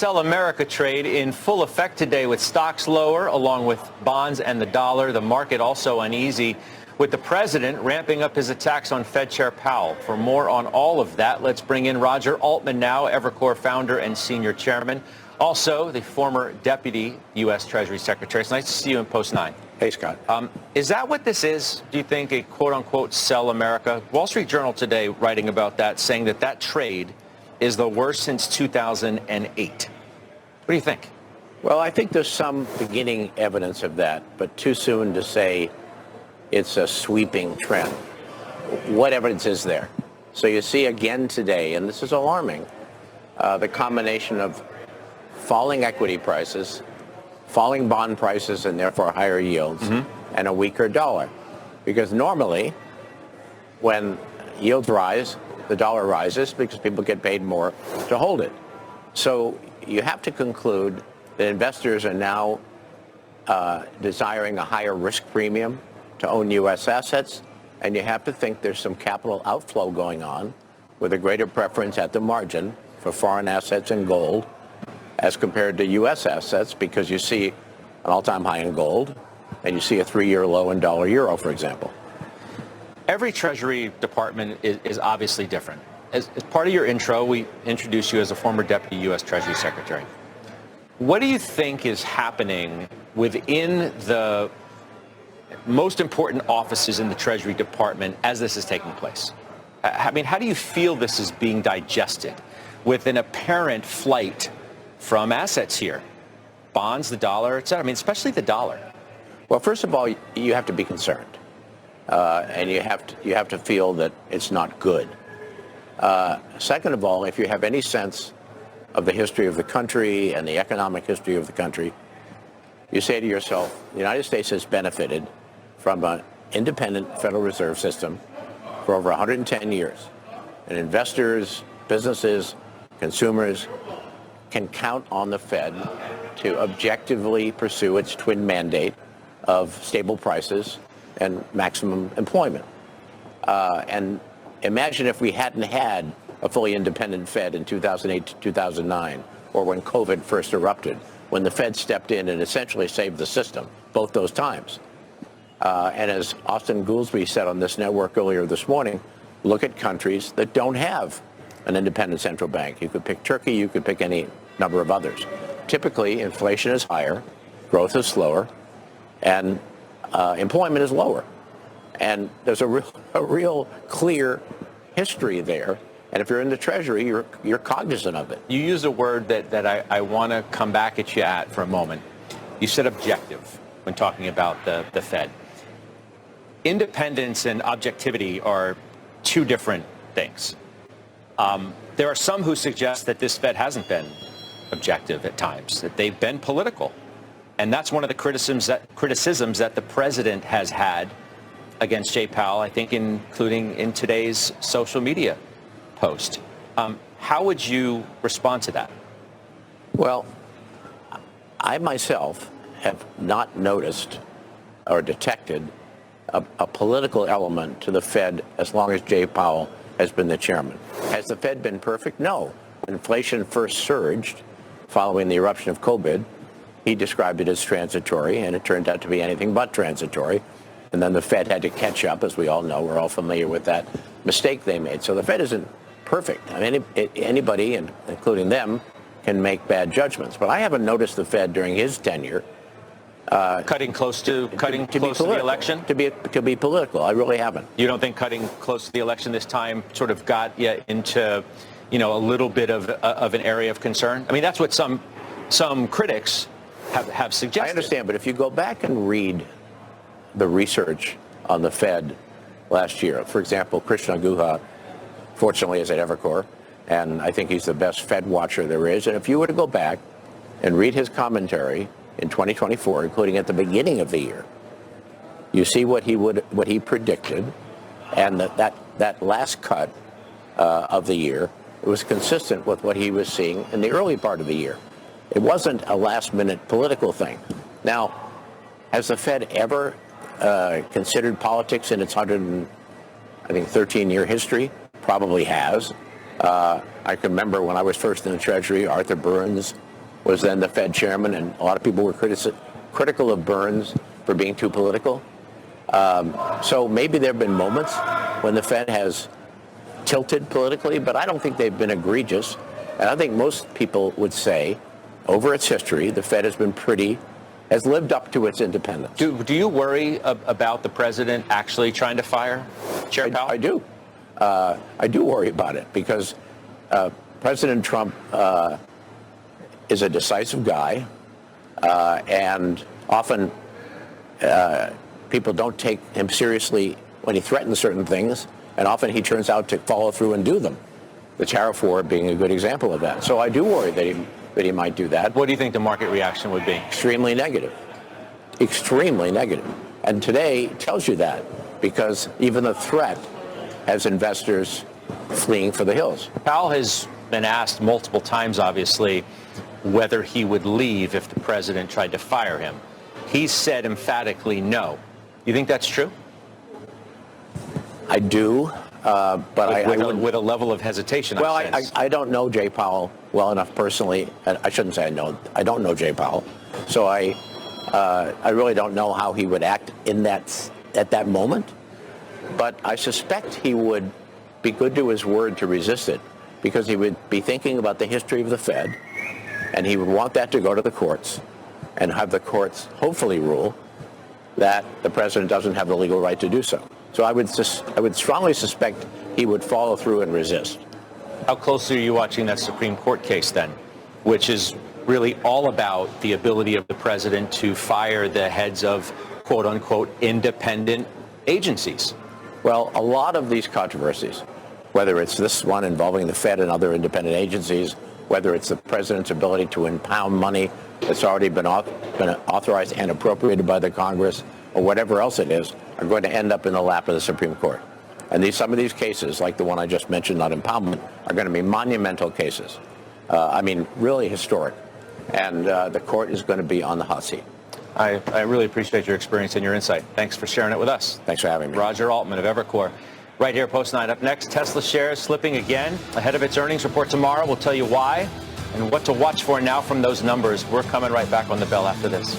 Sell America trade in full effect today with stocks lower along with bonds and the dollar. The market also uneasy with the president ramping up his attacks on Fed Chair Powell. For more on all of that, let's bring in Roger Altman now, Evercore founder and senior chairman. Also, the former deputy U.S. Treasury Secretary. It's nice to see you in Post 9. Hey, Scott. Is that what this is, do you think, a quote-unquote sell America? Wall Street Journal today writing about that, saying that that trade is the worst since 2008. What do you think? Well, I think there's some beginning evidence of that, but too soon to say it's a sweeping trend. What evidence is there? So you see again today, and this is alarming, the combination of falling equity prices, falling bond prices, and therefore higher yields, and a weaker dollar. Because normally, when yields rise, the dollar rises because people get paid more to hold it. So you have to conclude that investors are now desiring a higher risk premium to own U.S. assets, and you have to think there's some capital outflow going on with a greater preference at the margin for foreign assets and gold as compared to U.S. assets, because you see an all-time high in gold and you see a 3-year low in dollar euro, for example. Every Treasury department is obviously different. As part of your intro, we introduced you as a former deputy U.S. Treasury Secretary. What do you think is happening within the most important offices in the Treasury Department as this is taking place? I mean, how do you feel this is being digested with an apparent flight from assets here? Bonds, the dollar, et cetera. I mean, especially the dollar. Well, first of all, you have to be concerned. And you have to feel that it's not good. Second of all, if you have any sense of the history of the country and the economic history of the country, you say to yourself, the United States has benefited from an independent Federal Reserve System for over 110 years. And investors, businesses, consumers can count on the Fed to objectively pursue its twin mandate of stable prices and maximum employment. And imagine if we hadn't had a fully independent Fed in 2008 to 2009, or when COVID first erupted, when the Fed stepped in and essentially saved the system, both those times. And as Austin Goolsbee said on this network earlier this morning, look at countries that don't have an independent central bank. You could pick Turkey, you could pick any number of others. Typically, inflation is higher, growth is slower, and employment is lower. And there's a real clear history there. And if you're in the Treasury, you're cognizant of it. You use a word that I want to come back at you at for a moment. You said objective when talking about the Fed. Independence and objectivity are two different things. There are some who suggest that this Fed hasn't been objective at times, that they've been political. And that's one of the criticisms that the president has had against Jay Powell, I think, including in today's social media post. How would you respond to that? Well, I myself have not noticed or detected a political element to the Fed as long as Jay Powell has been the chairman. Has the Fed been perfect? No. When inflation first surged following the eruption of COVID, he described it as transitory, and it turned out to be anything but transitory. And then the Fed had to catch up, as we all know. We're all familiar with that mistake they made. So the Fed isn't perfect. I mean, anybody, including them, can make bad judgments. But I haven't noticed the Fed during his tenure cutting close to the election? To be political. I really haven't. You don't think cutting close to the election this time sort of got you into, a little bit of an area of concern? I mean, that's what some critics have suggested. I understand, but if you go back and read the research on the Fed last year, for example, Krishna Guha, fortunately, is at Evercore, and I think he's the best Fed watcher there is. And if you were to go back and read his commentary in 2024, including at the beginning of the year, you see what he predicted, and that last cut of the year, it was consistent with what he was seeing in the early part of the year. It wasn't a last-minute political thing. Now, has the Fed ever considered politics in its 13-year history? Probably has. I can remember when I was first in the Treasury, Arthur Burns was then the Fed chairman, and a lot of people were critical of Burns for being too political. So maybe there have been moments when the Fed has tilted politically, but I don't think they've been egregious. And I think most people would say, over its history, the Fed has lived up to its independence. Do you worry about the president actually trying to fire Chair Powell? I do. I do worry about it because President Trump is a decisive guy, and often people don't take him seriously when he threatens certain things, and often he turns out to follow through and do them. The tariff war being a good example of that. So I do worry that he might do that. What do you think the market reaction would be? Extremely negative. Extremely negative. And today tells you that because even the threat has investors fleeing for the hills. Powell has been asked multiple times, obviously, whether he would leave if the president tried to fire him. He said emphatically no. You think that's true? I do, but with a level of hesitation. Well, I don't know Jay Powell well enough personally. I shouldn't say I don't know Jay Powell, so I really don't know how he would act at that moment. But I suspect he would be good to his word to resist it, because he would be thinking about the history of the Fed, and he would want that to go to the courts and have the courts hopefully rule that the president doesn't have the legal right to do so. So I would strongly suspect he would follow through and resist. How closely are you watching that Supreme Court case then, which is really all about the ability of the president to fire the heads of quote unquote independent agencies? Well, a lot of these controversies, whether it's this one involving the Fed and other independent agencies, whether it's the president's ability to impound money that's already been authorized and appropriated by the Congress, or whatever else it is, are going to end up in the lap of the Supreme Court. And some of these cases, like the one I just mentioned on impoundment, are going to be monumental cases. Really historic. And the court is going to be on the hot seat. I really appreciate your experience and your insight. Thanks for sharing it with us. Thanks for having me. Roger Altman of Evercore. Right here, Post 9. Up next, Tesla shares slipping again ahead of its earnings report tomorrow. We'll tell you why and what to watch for now from those numbers. We're coming right back on the bell after this.